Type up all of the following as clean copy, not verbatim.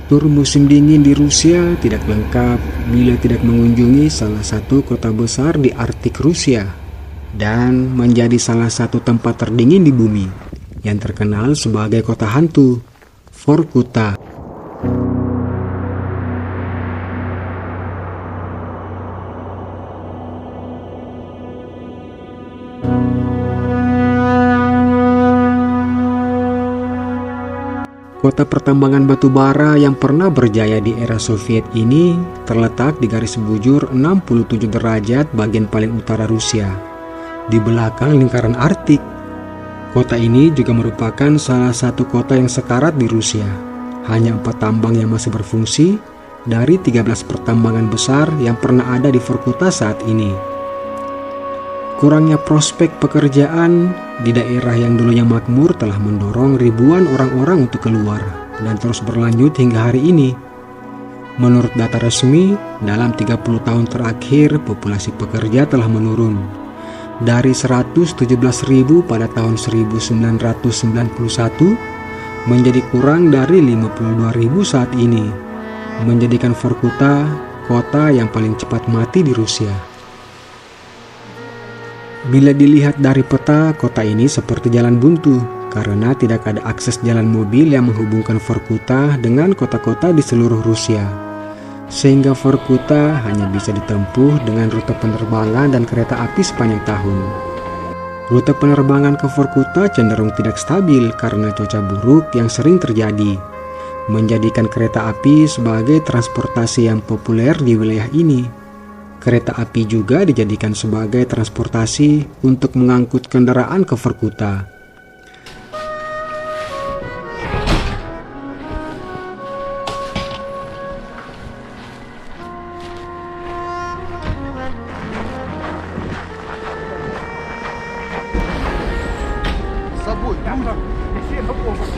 Tur musim dingin di Rusia tidak lengkap bila tidak mengunjungi salah satu kota besar di Arktik Rusia dan menjadi salah satu tempat terdingin di bumi yang terkenal sebagai kota hantu, Vorkuta. Kota pertambangan batu bara yang pernah berjaya di era Soviet ini terletak di garis bujur 67 derajat bagian paling utara Rusia, di belakang lingkaran Arktik. Kota ini juga merupakan salah satu kota yang sekarat di Rusia. Hanya 4 tambang yang masih berfungsi dari 13 pertambangan besar yang pernah ada di Vorkuta saat ini. Kurangnya prospek pekerjaan di daerah yang dulunya makmur telah mendorong ribuan orang-orang untuk keluar dan terus berlanjut hingga hari ini. Menurut data resmi, dalam 30 tahun terakhir populasi pekerja telah menurun dari 117.000 pada tahun 1991 menjadi kurang dari 52.000 saat ini, menjadikan Vorkuta kota yang paling cepat mati di Rusia. Bila dilihat dari peta, kota ini seperti jalan buntu karena tidak ada akses jalan mobil yang menghubungkan Vorkuta dengan kota-kota di seluruh Rusia. Sehingga Vorkuta hanya bisa ditempuh dengan rute penerbangan dan kereta api sepanjang tahun. Rute penerbangan ke Vorkuta cenderung tidak stabil karena cuaca buruk yang sering terjadi, menjadikan kereta api sebagai transportasi yang populer di wilayah ini. Kereta api juga dijadikan sebagai transportasi untuk mengangkut kendaraan ke Vorkuta.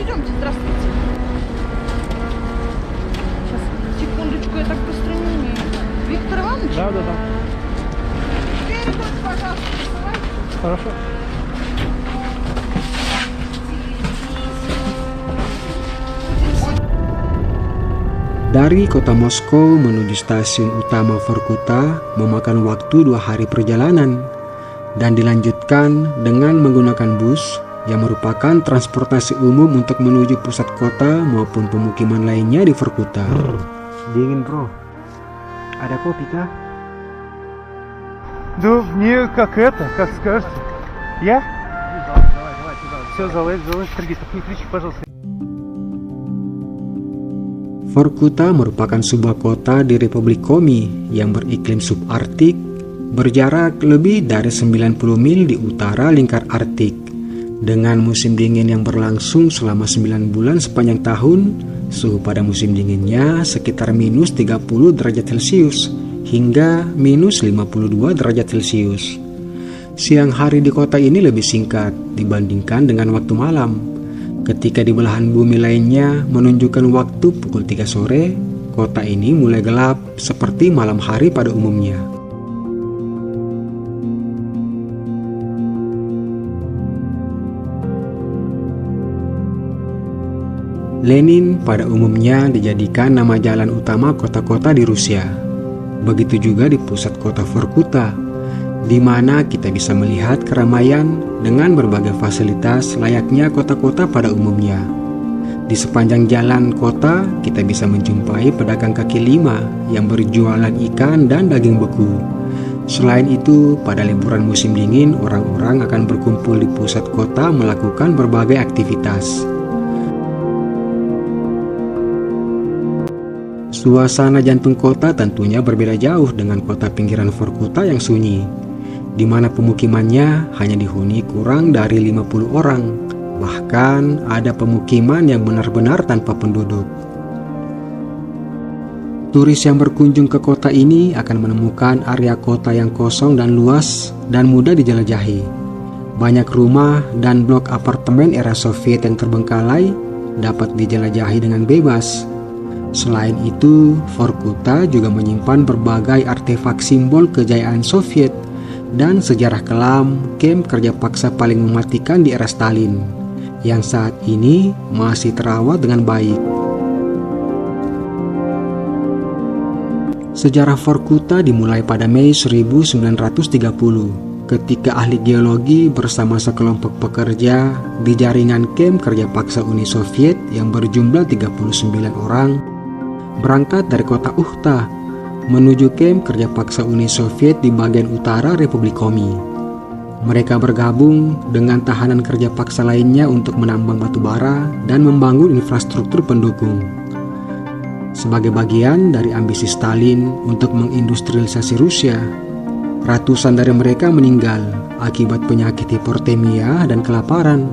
Идемте, здравствуйте. Сейчас, секундочку, я так быстро не умею. Виктор Иванович? Да. Перевод, пожалуйста, посылайте. Хорошо. Dari kota Moskow menuju stasiun utama Vorkuta memakan waktu 2 hari perjalanan dan dilanjutkan dengan menggunakan bus yang merupakan transportasi umum untuk menuju pusat kota maupun pemukiman lainnya di Vorkuta. Dingin bro, ada kopi kah? Да, мне как скажете. Я? Давай. Все, залазь, Сергей, так не кричи, пожалуйста. Vorkuta merupakan sebuah kota di Republik Komi yang beriklim subarktik, berjarak lebih dari 90 mil di utara lingkar Arktik. Dengan musim dingin yang berlangsung selama 9 bulan sepanjang tahun, suhu pada musim dinginnya sekitar minus 30 derajat Celcius hingga minus 52 derajat Celcius. Siang hari di kota ini lebih singkat dibandingkan dengan waktu malam. Ketika di belahan bumi lainnya menunjukkan waktu pukul 3 sore, kota ini mulai gelap seperti malam hari pada umumnya. Lenin pada umumnya dijadikan nama jalan utama kota-kota di Rusia. Begitu juga di pusat kota Vorkuta, di mana kita bisa melihat keramaian dengan berbagai fasilitas layaknya kota-kota pada umumnya. Di sepanjang jalan kota, kita bisa menjumpai pedagang kaki lima yang berjualan ikan dan daging beku. Selain itu, pada liburan musim dingin, orang-orang akan berkumpul di pusat kota melakukan berbagai aktivitas. Suasana jantung kota tentunya berbeda jauh dengan kota pinggiran Vorkuta yang sunyi, di mana pemukimannya hanya dihuni kurang dari 50 orang. Bahkan ada pemukiman yang benar-benar tanpa penduduk. Turis yang berkunjung ke kota ini akan menemukan area kota yang kosong dan luas dan mudah dijelajahi. Banyak rumah dan blok apartemen era Soviet yang terbengkalai dapat dijelajahi dengan bebas. Selain itu, Vorkuta juga menyimpan berbagai artefak simbol kejayaan Soviet dan sejarah kelam kamp kerja paksa paling mematikan di era Stalin, yang saat ini masih terawat dengan baik. Sejarah Vorkuta dimulai pada Mei 1930 ketika ahli geologi bersama sekelompok pekerja di jaringan kamp kerja paksa Uni Soviet yang berjumlah 39 orang berangkat dari kota Ukhta menuju kamp kerja paksa Uni Soviet di bagian utara Republik Komi. Mereka bergabung dengan tahanan kerja paksa lainnya untuk menambang batu bara dan membangun infrastruktur pendukung. Sebagai bagian dari ambisi Stalin untuk mengindustrialisasi Rusia, ratusan dari mereka meninggal akibat penyakit hipotermia dan kelaparan.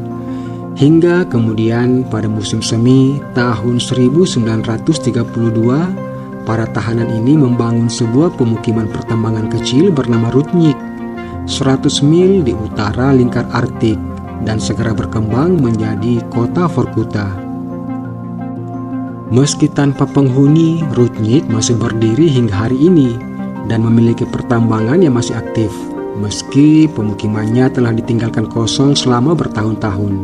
Hingga kemudian pada musim semi tahun 1932, para tahanan ini membangun sebuah pemukiman pertambangan kecil bernama Rudnik, 100 mil di utara lingkar Arktik, dan segera berkembang menjadi kota Vorkuta. Meski tanpa penghuni, Rudnik masih berdiri hingga hari ini dan memiliki pertambangan yang masih aktif, meski pemukimannya telah ditinggalkan kosong selama bertahun-tahun.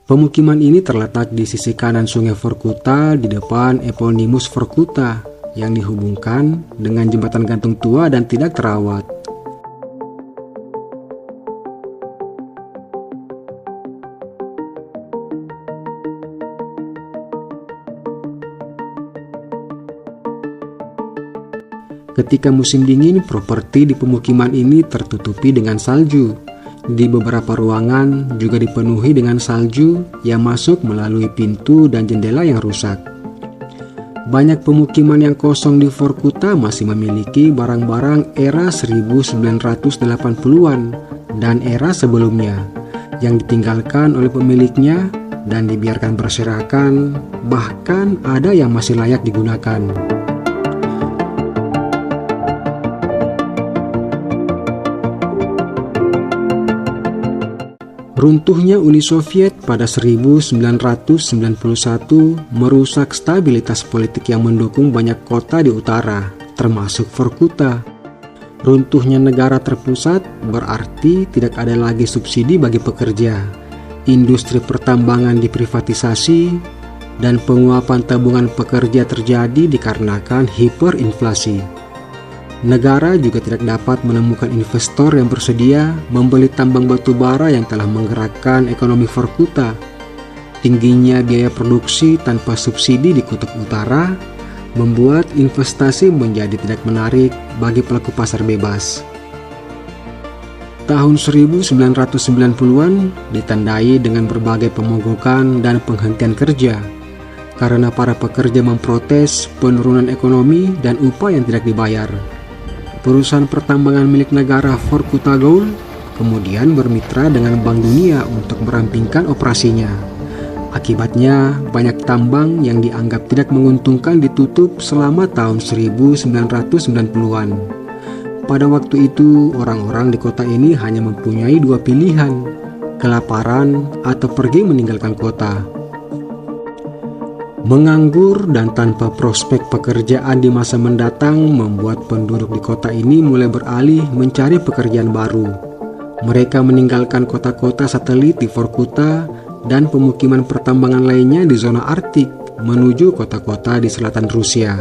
Pemukiman ini terletak di sisi kanan sungai Vorkuta di depan Eponymus Vorkuta yang dihubungkan dengan jembatan gantung tua dan tidak terawat. Ketika musim dingin, properti di pemukiman ini tertutupi dengan salju. Di beberapa ruangan juga dipenuhi dengan salju yang masuk melalui pintu dan jendela yang rusak. Banyak pemukiman yang kosong di Vorkuta masih memiliki barang-barang era 1980-an dan era sebelumnya yang ditinggalkan oleh pemiliknya dan dibiarkan berserakan, bahkan ada yang masih layak digunakan. Runtuhnya Uni Soviet pada 1991 merusak stabilitas politik yang mendukung banyak kota di utara, termasuk Vorkuta. Runtuhnya negara terpusat berarti tidak ada lagi subsidi bagi pekerja, industri pertambangan diprivatisasi, dan penguapan tabungan pekerja terjadi dikarenakan hiperinflasi. Negara juga tidak dapat menemukan investor yang bersedia membeli tambang batu bara yang telah menggerakkan ekonomi Vorkuta. Tingginya biaya produksi tanpa subsidi di kutub utara membuat investasi menjadi tidak menarik bagi pelaku pasar bebas. Tahun 1990-an ditandai dengan berbagai pemogokan dan penghentian kerja karena para pekerja memprotes penurunan ekonomi dan upah yang tidak dibayar. Perusahaan pertambangan milik negara Vorkuta Gold kemudian bermitra dengan Bank Dunia untuk merampingkan operasinya. Akibatnya, banyak tambang yang dianggap tidak menguntungkan ditutup selama tahun 1990-an. Pada waktu itu, orang-orang di kota ini hanya mempunyai dua pilihan, kelaparan atau pergi meninggalkan kota. Menganggur dan tanpa prospek pekerjaan di masa mendatang membuat penduduk di kota ini mulai beralih mencari pekerjaan baru. Mereka meninggalkan kota-kota satelit di Vorkuta dan pemukiman pertambangan lainnya di zona Arktik menuju kota-kota di selatan Rusia.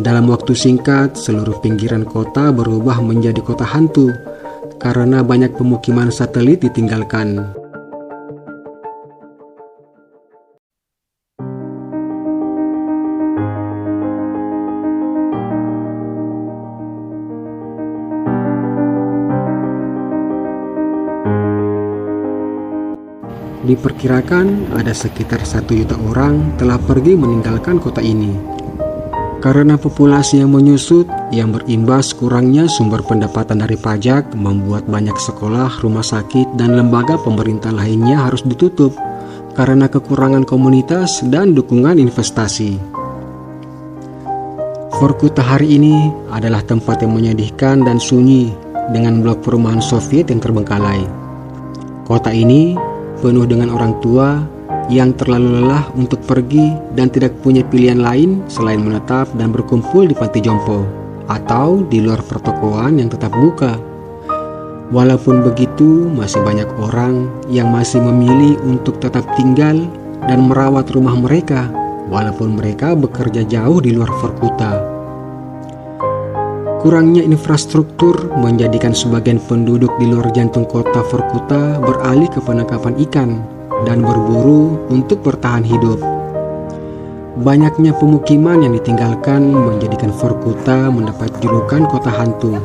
Dalam waktu singkat, seluruh pinggiran kota berubah menjadi kota hantu karena banyak pemukiman satelit ditinggalkan. Diperkirakan ada sekitar 1 juta orang telah pergi meninggalkan kota ini. Karena populasi yang menyusut yang berimbas kurangnya sumber pendapatan dari pajak membuat banyak sekolah, rumah sakit, dan lembaga pemerintah lainnya harus ditutup karena kekurangan komunitas dan dukungan investasi. Vorkuta hari ini adalah tempat yang menyedihkan dan sunyi dengan blok perumahan Soviet yang terbengkalai. Kota ini penuh dengan orang tua yang terlalu lelah untuk pergi dan tidak punya pilihan lain selain menetap dan berkumpul di panti jompo atau di luar pertokoan yang tetap buka. Walaupun begitu, masih banyak orang yang masih memilih untuk tetap tinggal dan merawat rumah mereka walaupun mereka bekerja jauh di luar Vorkuta. Kurangnya infrastruktur menjadikan sebagian penduduk di luar jantung kota Vorkuta beralih ke penangkapan ikan dan berburu untuk bertahan hidup. Banyaknya pemukiman yang ditinggalkan menjadikan Vorkuta mendapat julukan kota hantu.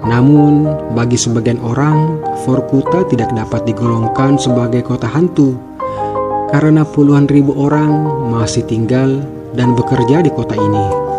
Namun, bagi sebagian orang, Vorkuta tidak dapat digolongkan sebagai kota hantu karena puluhan ribu orang masih tinggal dan bekerja di kota ini.